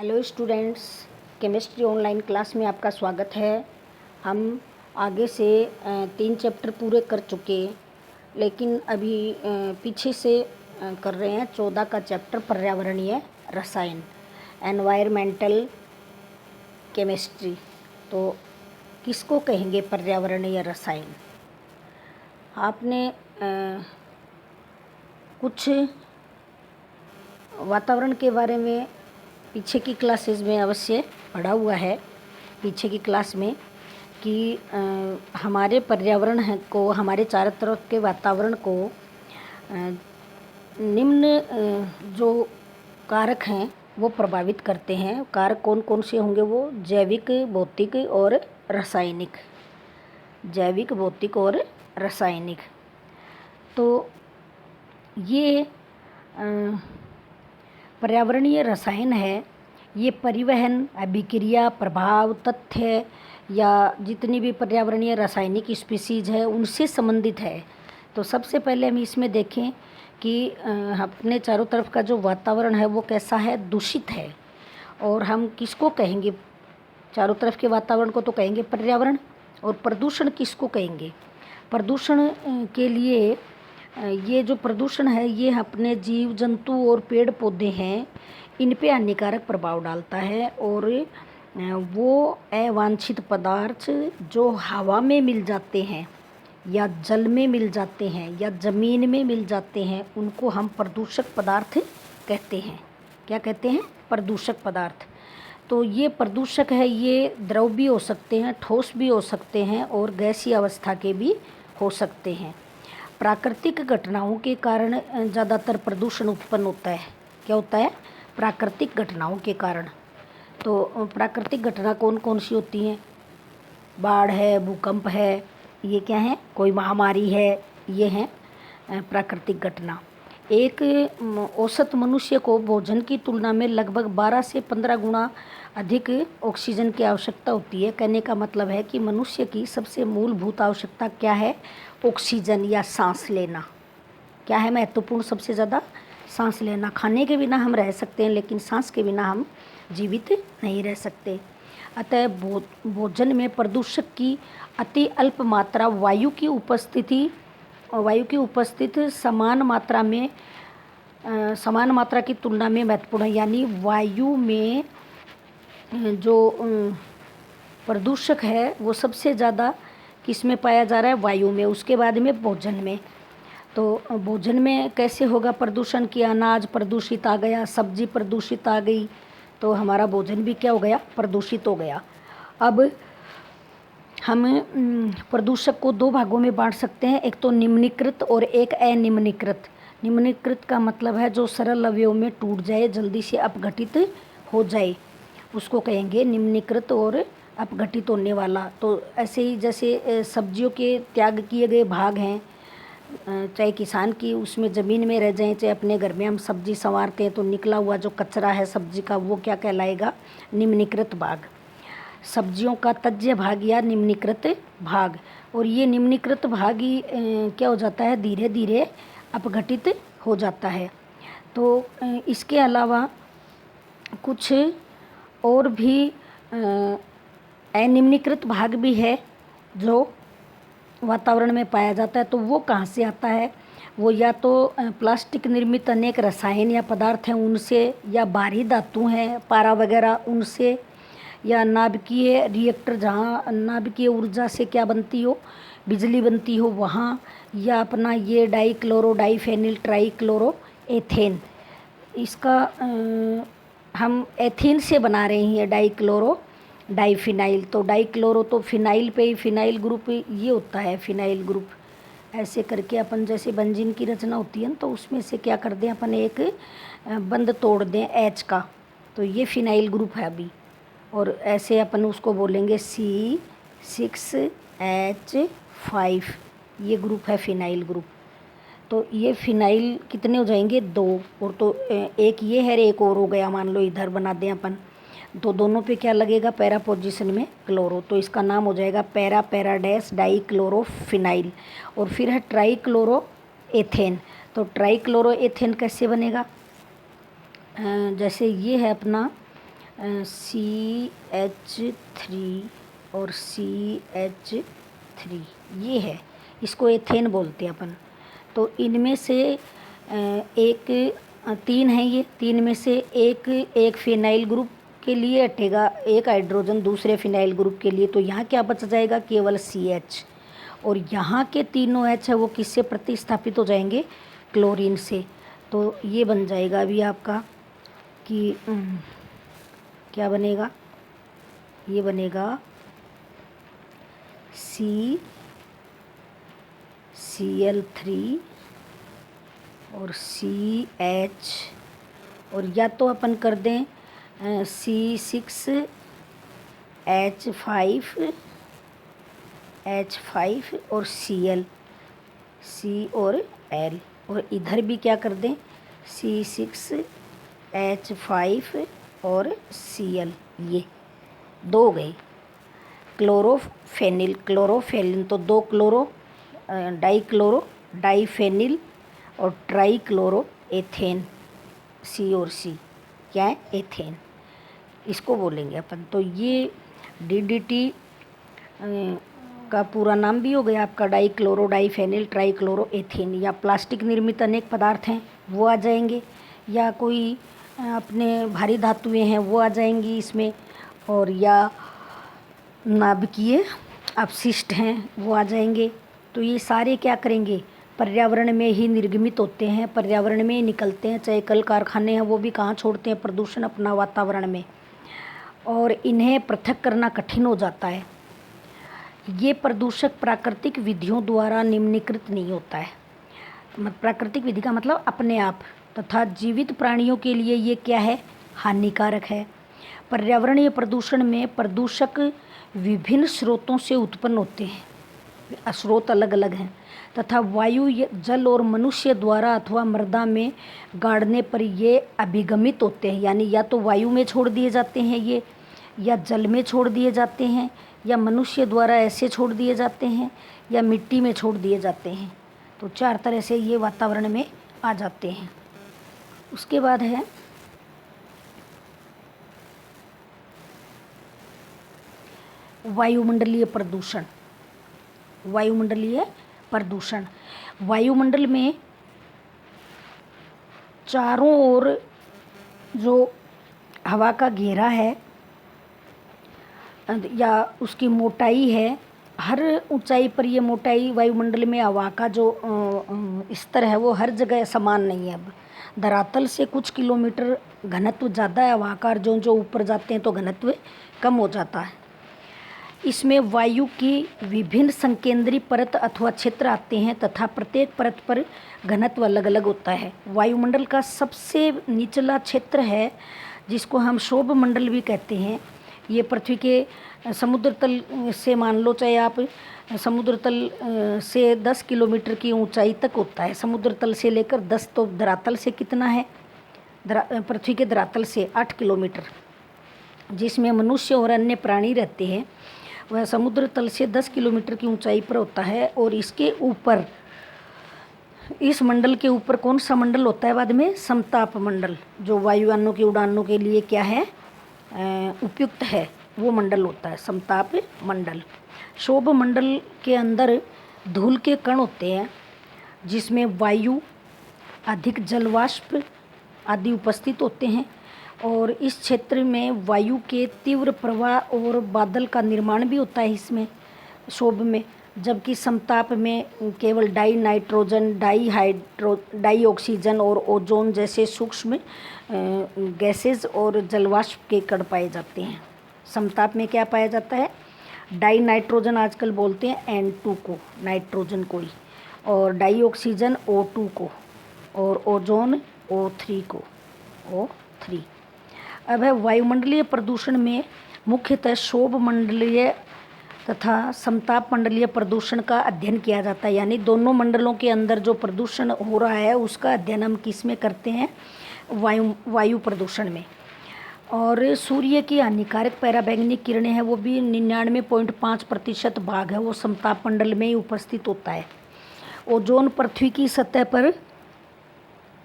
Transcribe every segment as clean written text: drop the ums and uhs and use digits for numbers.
Hello students, chemistry online class में आपका स्वागत है। हम आगे से 3 चैप्टर पूरे कर चुके, लेकिन अभी पीछे से कर रहे हैं 14 का चैप्टर पर्यावरणीय रसायन, एनवायरमेंटल केमिस्ट्री। तो किसको कहेंगे पर्यावरणीय रसायन? आपने कुछ वातावरण के बारे में पीछे की क्लासेस में अवश्य पढ़ा हुआ है, पीछे की क्लास में, कि हमारे पर्यावरण है को, हमारे चारों तरफ के वातावरण को निम्न जो कारक हैं वो प्रभावित करते हैं। कारक कौन कौन से होंगे? वो जैविक, भौतिक और रासायनिक। जैविक, भौतिक और रासायनिक। तो ये पर्यावरणीय रसायन है, ये परिवहन, अभिक्रिया, प्रभाव, तथ्य या जितनी भी पर्यावरणीय रासायनिक स्पीसीज है उनसे संबंधित है। तो सबसे पहले हम इसमें देखें कि अपने चारों तरफ का जो वातावरण है वो कैसा है? दूषित है। और हम किसको कहेंगे? चारों तरफ के वातावरण को तो कहेंगे पर्यावरण। और प्रदूषण किसको कहेंगे? प्रदूषण के लिए ये जो प्रदूषण है ये अपने जीव जंतु और पेड़ पौधे हैं, इन पे हानिकारक प्रभाव डालता है। और वो अवांछित पदार्थ जो हवा में मिल जाते हैं या जल में मिल जाते हैं या ज़मीन में मिल जाते हैं उनको हम प्रदूषक पदार्थ कहते हैं। क्या कहते हैं? प्रदूषक पदार्थ। तो ये प्रदूषक है, ये द्रव भी हो सकते हैं, ठोस भी हो सकते हैं और गैसीय अवस्था के भी हो सकते हैं। प्राकृतिक घटनाओं के कारण ज़्यादातर प्रदूषण उत्पन्न होता है। क्या होता है? प्राकृतिक घटनाओं के कारण। तो प्राकृतिक घटना कौन कौन सी होती हैं? बाढ़ है, भूकंप है, ये क्या है? कोई महामारी है, ये हैं प्राकृतिक घटना। एक औसत मनुष्य को भोजन की तुलना में लगभग 12 से 15 गुना अधिक ऑक्सीजन की आवश्यकता होती है। कहने का मतलब है कि मनुष्य की सबसे मूलभूत आवश्यकता क्या है? ऑक्सीजन या सांस लेना। क्या है महत्वपूर्ण? सबसे ज़्यादा सांस लेना। खाने के बिना हम रह सकते हैं, लेकिन सांस के बिना हम जीवित नहीं रह सकते। अतः भोजन में प्रदूषक की अति अल्प मात्रा वायु की उपस्थिति समान मात्रा की तुलना में महत्वपूर्ण है। यानी वायु में जो प्रदूषक है वो सबसे ज़्यादा किस में पाया जा रहा है? वायु में। उसके बाद में भोजन में। तो भोजन में कैसे होगा प्रदूषण? की अनाज प्रदूषित आ गया, सब्जी प्रदूषित आ गई, तो हमारा भोजन भी क्या हो गया? प्रदूषित हो गया। अब हम प्रदूषक को 2 भागों में बांट सकते हैं, एक तो निम्नीकृत और एक अनिम्नीकृत। निम्नीकृत का मतलब है जो सरल अवयव में टूट जाए, जल्दी से अपघटित हो जाए, उसको कहेंगे निम्नीकृत और अपघटित होने वाला। तो ऐसे ही जैसे सब्जियों के त्याग किए गए भाग हैं, चाहे किसान की उसमें ज़मीन में रह जाएं, चाहे अपने घर में हम सब्जी संवारते हैं तो निकला हुआ जो कचरा है सब्जी का वो क्या कहलाएगा? निम्नीकृत भाग। सब्जियों का तज्य भाग या निम्नीकृत भाग। और ये निम्नीकृत भाग ही क्या हो जाता है? धीरे धीरे अपघटित हो जाता है। तो इसके अलावा कुछ और भी अनिम्नीकृत भाग भी है जो वातावरण में पाया जाता है। तो वो कहाँ से आता है? वो या तो प्लास्टिक निर्मित अनेक रसायन या पदार्थ हैं उनसे, या बाहरी धातु हैं पारा वगैरह उनसे, या नाभिकीय रिएक्टर जहाँ नाभिकीय ऊर्जा से क्या बनती हो? बिजली बनती हो वहाँ, या अपना ये डाइक्लोरो डाइफेनिल ट्राइक्लोरो एथेन, इसका हम एथेन से बना रहे हैं डाइक्लोरो डाइफिनाइल। तो डाइक्लोरो तो फिनाइल पे ही, फिनाइल ग्रुप ये होता है, फिनाइल ग्रुप। ऐसे करके अपन जैसे बेंजीन की रचना होती है ना, तो उसमें से क्या कर दें अपन? एक बंद तोड़ दें एच का, तो ये फिनाइल ग्रुप है अभी। और ऐसे अपन उसको बोलेंगे C6H5, ये ग्रुप है फिनाइल ग्रुप। तो ये फिनाइल कितने हो जाएंगे? 2। और तो एक ये है, एक और हो गया, मान लो इधर बना दें अपन, तो दोनों पे क्या लगेगा? पैरा पोजीशन में क्लोरो, तो इसका नाम हो जाएगा पैराडैश डाइक्लोरोफिनाइल। और फिर है ट्राइक्लोरो एथेन। तो ट्राइक्लोरो एथेन कैसे बनेगा? जैसे ये है अपना CH3 और CH3 ये है, इसको एथेन बोलते हैं अपन। तो इनमें से एक 3 है, ये 3 में से एक फिनाइल ग्रुप के लिए हटेगा, एक हाइड्रोजन दूसरे फिनाइल ग्रुप के लिए, तो यहाँ क्या बच जाएगा, केवल CH। और यहाँ के तीनों H है वो किससे प्रतिस्थापित हो जाएंगे, क्लोरीन से। तो ये बन जाएगा अभी आपका कि क्या बनेगा, ये बनेगा CCl3 और CH, और या तो अपन कर दें C6H5 और Cl, C और L, और इधर भी क्या कर दें C6H5 और Cl, ये 2 गए। क्लोरोफेनिल तो 2 क्लोरो, डाइफेनिल और ट्राइक्लोरो एथेन, C और C क्या है, एथेन, इसको बोलेंगे अपन। तो ये DDT का पूरा नाम भी हो गया आपका डाइक्लोरो डाइफेनिल ट्राइक्लोरो एथेन। या प्लास्टिक निर्मित अनेक पदार्थ हैं वो आ जाएंगे, या कोई अपने भारी धातुएं हैं वो आ जाएंगी इसमें, और या नाभिकीय अपशिष्ट हैं वो आ जाएंगे। तो ये सारे क्या करेंगे, पर्यावरण में ही निर्गमित होते हैं, पर्यावरण में ही निकलते हैं, चाहे कल कारखाने हैं वो भी कहाँ छोड़ते हैं प्रदूषण, अपना वातावरण में, और इन्हें पृथक करना कठिन हो जाता है। ये प्रदूषक प्राकृतिक विधियों द्वारा निम्नीकृत नहीं होता है, प्राकृतिक विधि का मतलब अपने आप, तथा जीवित प्राणियों के लिए ये क्या है, हानिकारक है। पर्यावरणीय प्रदूषण में प्रदूषक विभिन्न स्रोतों से उत्पन्न होते हैं, स्रोत अलग अलग हैं, तथा वायु, जल और मनुष्य द्वारा अथवा मृदा में गाड़ने पर ये अभिगमित होते हैं, यानी या तो वायु में छोड़ दिए जाते हैं ये, या जल में छोड़ दिए जाते हैं, या मनुष्य द्वारा ऐसे छोड़ दिए जाते हैं, या मिट्टी में छोड़ दिए जाते हैं। तो 4 तरह से ये वातावरण में आ जाते हैं। उसके बाद है वायुमंडलीय प्रदूषण। वायुमंडलीय प्रदूषण, वायुमंडल में चारों ओर जो हवा का घेरा है या उसकी मोटाई है, हर ऊंचाई पर ये मोटाई वायुमंडल में हवा का जो स्तर है वो हर जगह समान नहीं है। अब धरातल से कुछ किलोमीटर घनत्व ज़्यादा है हवा का, जो जो ऊपर जाते हैं तो घनत्व कम हो जाता है। इसमें वायु की विभिन्न संकेंद्री परत अथवा क्षेत्र आते हैं, तथा प्रत्येक परत पर घनत्व अलग अलग होता है। वायुमंडल का सबसे निचला क्षेत्र है जिसको हम शोभ मंडल भी कहते हैं। ये पृथ्वी के समुद्र तल से, मान लो चाहे आप समुद्र तल से 10 किलोमीटर की ऊंचाई तक होता है, समुद्र तल से लेकर 10, तो धरातल से कितना है, पृथ्वी के धरातल से 8 किलोमीटर, जिसमें मनुष्य और अन्य प्राणी रहते हैं, वह समुद्र तल से 10 किलोमीटर की ऊंचाई पर होता है। और इसके ऊपर, इस मंडल के ऊपर कौन सा मंडल होता है बाद में, समताप मंडल, जो वायुयानों की उड़ानों के लिए क्या है, उपयुक्त है, वो मंडल होता है समताप मंडल। शोभ मंडल के अंदर धूल के कण होते हैं, जिसमें वायु, अधिक जलवाष्प आदि उपस्थित होते हैं, और इस क्षेत्र में वायु के तीव्र प्रवाह और बादल का निर्माण भी होता है इसमें, शोभ में। जबकि समताप में केवल डाई नाइट्रोजन, डाई ऑक्सीजन और ओजोन जैसे सूक्ष्म गैसेज और जलवाष्प के कण पाए जाते हैं। समताप में क्या पाया जाता है, डाई नाइट्रोजन आजकल बोलते हैं N2 को, नाइट्रोजन को ही, और डाई ऑक्सीजन O2 को, और ओजोन O3 को, O3। अब है वायुमंडलीय प्रदूषण में मुख्यतः शोभ मंडलीय तथा समताप मंडलीय प्रदूषण का अध्ययन किया जाता है। यानी दोनों मंडलों के अंदर जो प्रदूषण हो रहा है उसका अध्ययन हम किस में करते हैं, वायु प्रदूषण में। और सूर्य की हानिकारक पराबैंगनी किरणें हैं वो भी 99.5% भाग है वो समताप मंडल में ही उपस्थित होता है। ओजोन पृथ्वी की सतह पर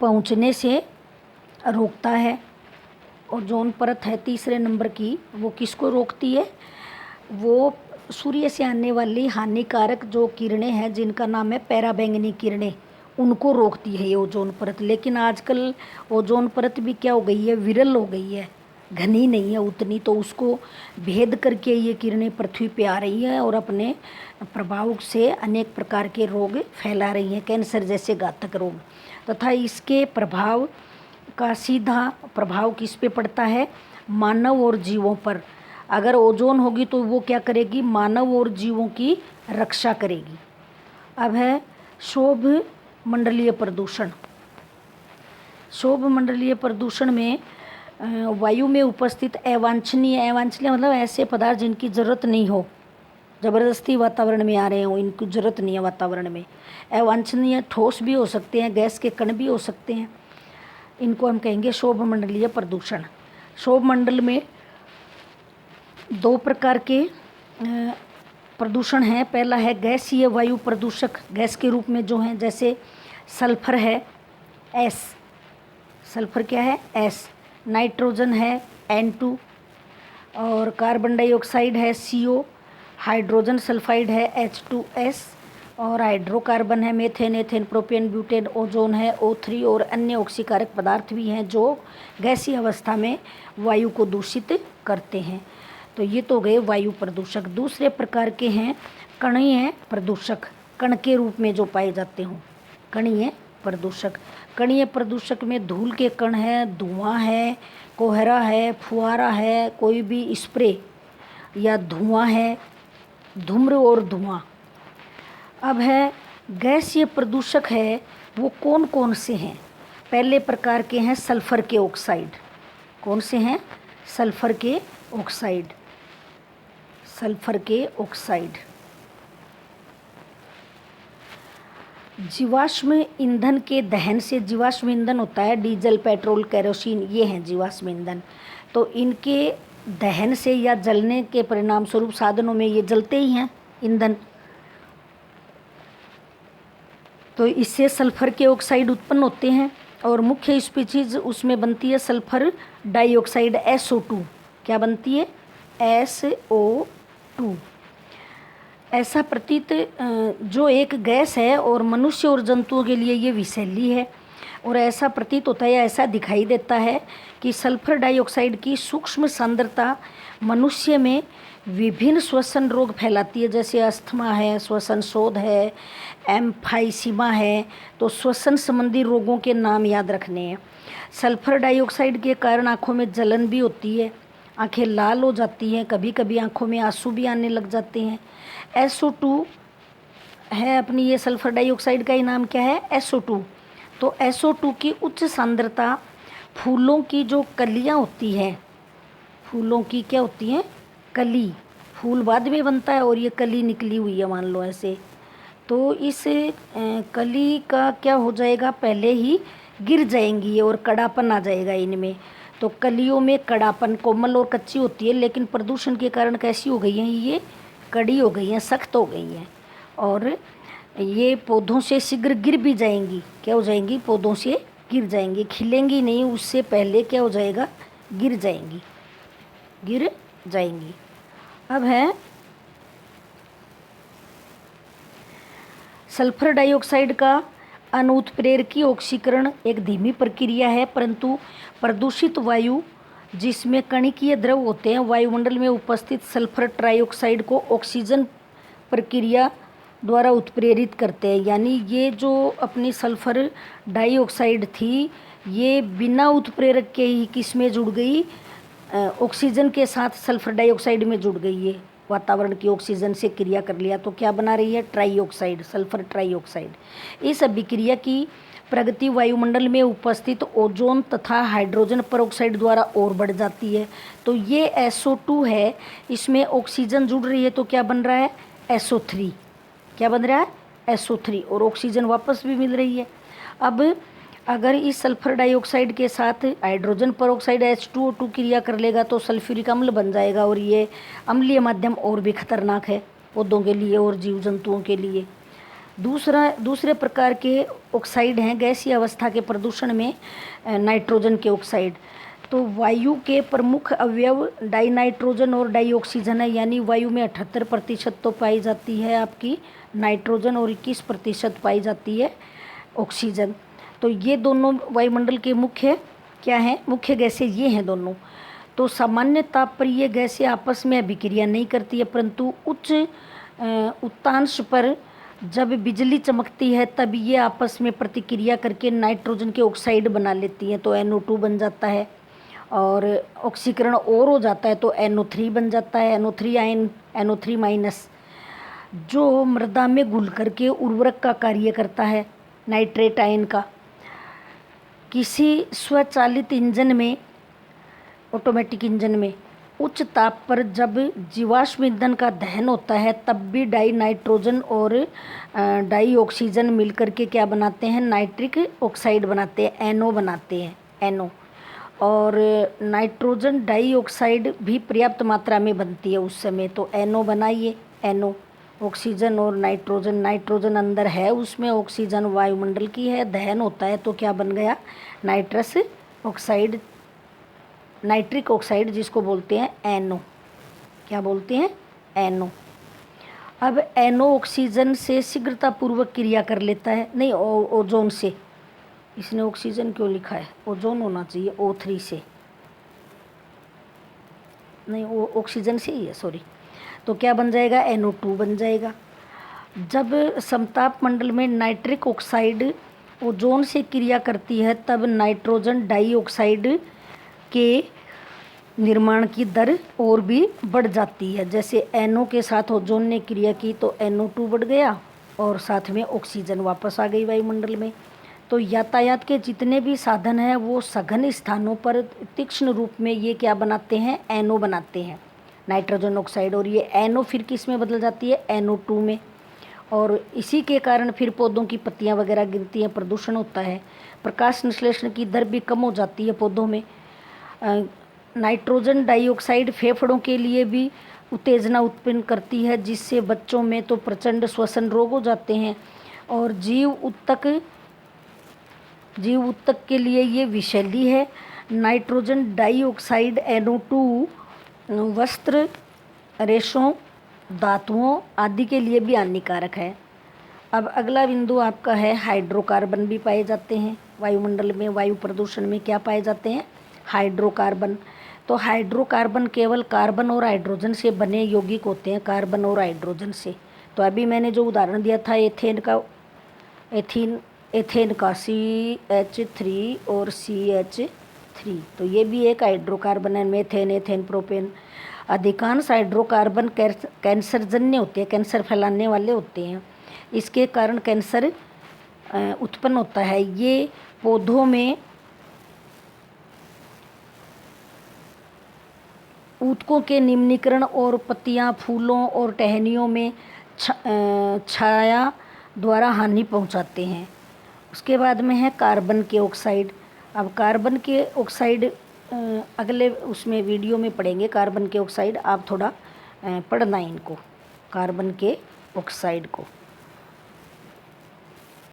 पहुंचने से रोकता है, ओजोन परत है तीसरे नंबर की, वो किसको रोकती है? वो सूर्य से आने वाली हानिकारक जो किरणें हैं जिनका नाम है पराबैंगनी किरणें, उनको रोकती है ये ओजोन परत। लेकिन आजकल ओजोन परत भी क्या हो गई है, विरल हो गई है, घनी नहीं है उतनी, तो उसको भेद करके ये किरणें पृथ्वी पे आ रही हैं और अपने प्रभाव से अनेक प्रकार के रोग फैला रही हैं, कैंसर जैसे घातक रोग। तथा इसके प्रभाव का सीधा प्रभाव किस पे पड़ता है? मानव और जीवों पर। अगर ओजोन होगी तो वो क्या करेगी? मानव और जीवों की रक्षा करेगी। अब है शोभ मंडलीय प्रदूषण। शोभ मंडलीय प्रदूषण में वायु में उपस्थित अवांछनीय मतलब ऐसे पदार्थ जिनकी ज़रूरत नहीं हो, ज़बरदस्ती वातावरण में आ रहे हो, इनकी ज़रूरत नहीं है वातावरण में। अवांछनीय ठोस भी हो सकते हैं, गैस के कण भी हो सकते हैं, इनको हम कहेंगे शोभ मंडलीय प्रदूषण। शोभ मंडल में दो प्रकार के प्रदूषण हैं। पहला है गैसीय वायु प्रदूषक, गैस के रूप में जो हैं, जैसे सल्फर है एस, सल्फर क्या है? एस। नाइट्रोजन है N2, और कार्बन डाइऑक्साइड है CO, हाइड्रोजन सल्फाइड है H2S, और हाइड्रोकार्बन है methane, ethane, propane, butane, ozone है O3, और अन्य ऑक्सीकारक पदार्थ भी हैं जो गैसीय अवस्था में वायु को दूषित करते हैं। तो ये तो गए वायु प्रदूषक। दूसरे प्रकार के हैं कणीय प्रदूषक, कण के रूप में जो पाए जाते हों, कणीय प्रदूषक। कणीय प्रदूषक में धूल के कण है, धुआं है, कोहरा है, फुहारा है, कोई भी स्प्रे या धुआं है, धूम्र और धुआं। अब है गैसीय प्रदूषक है, वो कौन कौन से हैं? पहले प्रकार के हैं सल्फर के ऑक्साइड। कौन से हैं? सल्फर के ऑक्साइड। सल्फर के ऑक्साइड जीवाश्म ईंधन के दहन से, जीवाश्म ईंधन होता है डीजल, पेट्रोल, केरोसिन, ये हैं जीवाश्म ईंधन। तो इनके दहन से या जलने के परिणाम स्वरूप साधनों में ये जलते ही हैं ईंधन, तो इससे सल्फर के ऑक्साइड उत्पन्न होते हैं। और मुख्य स्पीशीज उसमें बनती है सल्फर डाइऑक्साइड SO2। क्या बनती है? SO2। ऐसा प्रतीत जो एक गैस है और मनुष्य और जंतुओं के लिए ये विषैली है, और ऐसा प्रतीत होता है या ऐसा दिखाई देता है कि सल्फर डाइऑक्साइड की सूक्ष्म सांद्रता मनुष्य में विभिन्न श्वसन रोग फैलाती है, जैसे अस्थमा है, श्वसन शोथ है, एम्फाइसीमा है। तो श्वसन संबंधी रोगों के नाम याद रखने हैं। सल्फर डाइऑक्साइड के कारण आँखों में जलन भी होती है, आँखें लाल हो जाती हैं, कभी कभी आँखों में आंसू भी आने लग जाते हैं। SO2 है अपनी, ये सल्फर डाइऑक्साइड का ही नाम क्या है? SO2। तो SO2 की उच्च सांद्रता फूलों की जो कलियाँ होती हैं, फूलों की क्या होती हैं? कली। फूल बाद में बनता है और ये कली निकली हुई है मान लो ऐसे, तो इस कली का क्या हो जाएगा? पहले ही गिर जाएंगी और कड़ापन आ जाएगा इनमें। तो कलियों में कड़ापन, कोमल और कच्ची होती है, लेकिन प्रदूषण के कारण कैसी हो गई हैं? ये कड़ी हो गई हैं, सख्त हो गई हैं, और ये पौधों से शीघ्र गिर भी जाएंगी। क्या हो जाएंगी? पौधों से गिर जाएंगी, खिलेंगी नहीं, उससे पहले क्या हो जाएगा? गिर जाएंगी, गिर जाएंगी। अब है सल्फर डाइऑक्साइड का अनुत्प्रेरकी ऑक्सीकरण एक धीमी प्रक्रिया है, परंतु प्रदूषित वायु जिसमें कणिकीय द्रव होते हैं वायुमंडल में उपस्थित सल्फर ट्राइऑक्साइड को ऑक्सीजन प्रक्रिया द्वारा उत्प्रेरित करते हैं। यानी ये जो अपनी सल्फर डाइऑक्साइड थी, ये बिना उत्प्रेरक के ही किस में जुड़ गई? ऑक्सीजन के साथ सल्फर डाइऑक्साइड में जुड़ गई है, वातावरण की ऑक्सीजन से क्रिया कर लिया, तो क्या बना रही है? Trioxide, sulphur trioxide. इस अभिक्रिया की प्रगति वायुमंडल में उपस्थित ओजोन तथा हाइड्रोजन पेरोक्साइड द्वारा और बढ़ जाती है। तो ये SO2 है, इसमें ऑक्सीजन जुड़ रही है, तो क्या बन रहा है? SO3। क्या बन रहा है? SO3, और ऑक्सीजन वापस भी मिल रही है। अब अगर इस सल्फर डाइऑक्साइड के साथ हाइड्रोजन पेरोक्साइड H2O2 क्रिया कर लेगा तो सल्फ्यूरिक अम्ल बन जाएगा, और ये अम्लीय माध्यम और भी खतरनाक है पौधों के लिए और जीव जंतुओं के लिए। दूसरे प्रकार के ऑक्साइड हैं गैसीय अवस्था के प्रदूषण में नाइट्रोजन के ऑक्साइड। तो वायु के प्रमुख अवयव डाई नाइट्रोजन और डाई ऑक्सीजन है, यानी वायु में 78% तो पाई जाती है आपकी नाइट्रोजन और 21% पाई जाती है ऑक्सीजन। तो ये दोनों वायुमंडल के मुख्य क्या हैं, मुख्य गैसें ये हैं दोनों। तो सामान्य ताप पर ये गैसें आपस में अभिक्रिया नहीं करती है, परंतु उच्च उत्तांश पर जब बिजली चमकती है तब ये आपस में प्रतिक्रिया करके नाइट्रोजन के ऑक्साइड बना लेती हैं, तो NO2 बन जाता है। और ऑक्सीकरण और हो जाता है तो NO3 बन जाता है, NO3 आयन, NO3 माइनस, जो मृदा में घुल करके उर्वरक का कार्य करता है, नाइट्रेट आयन का। किसी स्वचालित इंजन में, ऑटोमेटिक इंजन में उच्च ताप पर जब जीवाश्म ईंधन का दहन होता है तब भी डाई नाइट्रोजन और डाई ऑक्सीजन मिलकर के क्या बनाते हैं, नाइट्रिक ऑक्साइड बनाते हैं, NO बनाते हैं, NO। और नाइट्रोजन डाइऑक्साइड भी पर्याप्त मात्रा में बनती है उस समय, तो NO बनाइए, NO। ऑक्सीजन और नाइट्रोजन, नाइट्रोजन अंदर है उसमें, ऑक्सीजन वायुमंडल की है, दहन होता है तो क्या बन गया, नाइट्रस ऑक्साइड, नाइट्रिक ऑक्साइड जिसको बोलते हैं NO। क्या बोलते हैं, NO। अब NO ऑक्सीजन से शीघ्रतापूर्वक क्रिया कर लेता है, नहीं ओजोन से, इसने ऑक्सीजन क्यों लिखा है, ओजोन होना चाहिए, O3 से, नहीं वो ऑक्सीजन से ही है, सॉरी। तो क्या बन जाएगा, NO2 बन जाएगा। जब समताप मंडल में नाइट्रिक ऑक्साइड ओजोन से क्रिया करती है तब नाइट्रोजन डाइऑक्साइड के निर्माण की दर और भी बढ़ जाती है। जैसे NO के साथ ओजोन ने क्रिया की तो NO2 बढ़ गया और साथ में ऑक्सीजन वापस आ गई वायुमंडल में। तो यातायात के जितने भी साधन हैं वो सघन स्थानों पर तीक्ष्ण रूप में ये क्या बनाते हैं, NO बनाते हैं, नाइट्रोजन ऑक्साइड। और ये NO फिर किस में बदल जाती है, NO2 में। और इसी के कारण फिर पौधों की पत्तियां वगैरह गिरती हैं, प्रदूषण होता है, प्रकाश संश्लेषण की दर भी कम हो जाती है पौधों में। नाइट्रोजन डाइऑक्साइड फेफड़ों के लिए भी उत्तेजना उत्पन्न करती है, जिससे बच्चों में तो प्रचंड श्वसन रोग हो जाते हैं। और जीव ऊतक के लिए ये विषैली है। नाइट्रोजन डाइऑक्साइड NO2 वस्त्र, रेशों, धातुओं आदि के लिए भी हानिकारक है। अब अगला बिंदु आपका है, हाइड्रोकार्बन भी पाए जाते हैं वायुमंडल में। वायु प्रदूषण में क्या पाए जाते हैं, हाइड्रोकार्बन। तो हाइड्रोकार्बन केवल कार्बन और हाइड्रोजन से बने यौगिक होते हैं, कार्बन और हाइड्रोजन से। तो अभी मैंने जो उदाहरण दिया था एथेन का CH3 और CH3, तो ये भी एक हाइड्रोकार्बन है, मेथेन, एथेन, प्रोपेन। अधिकांश हाइड्रोकार्बन कैंसरजन्य होते हैं, कैंसर फैलाने वाले होते हैं। इसके कारण कैंसर उत्पन्न होता है। ये पौधों में ऊतकों के निम्नीकरण और पत्तियां, फूलों और टहनियों में छाया द्वारा हानि पहुंचाते हैं। उसके बाद में है कार्बन के ऑक्साइड। अब कार्बन के ऑक्साइड अगले उसमें वीडियो में पढ़ेंगे। कार्बन के ऑक्साइड आप थोड़ा पढ़ना इनको, कार्बन के ऑक्साइड को।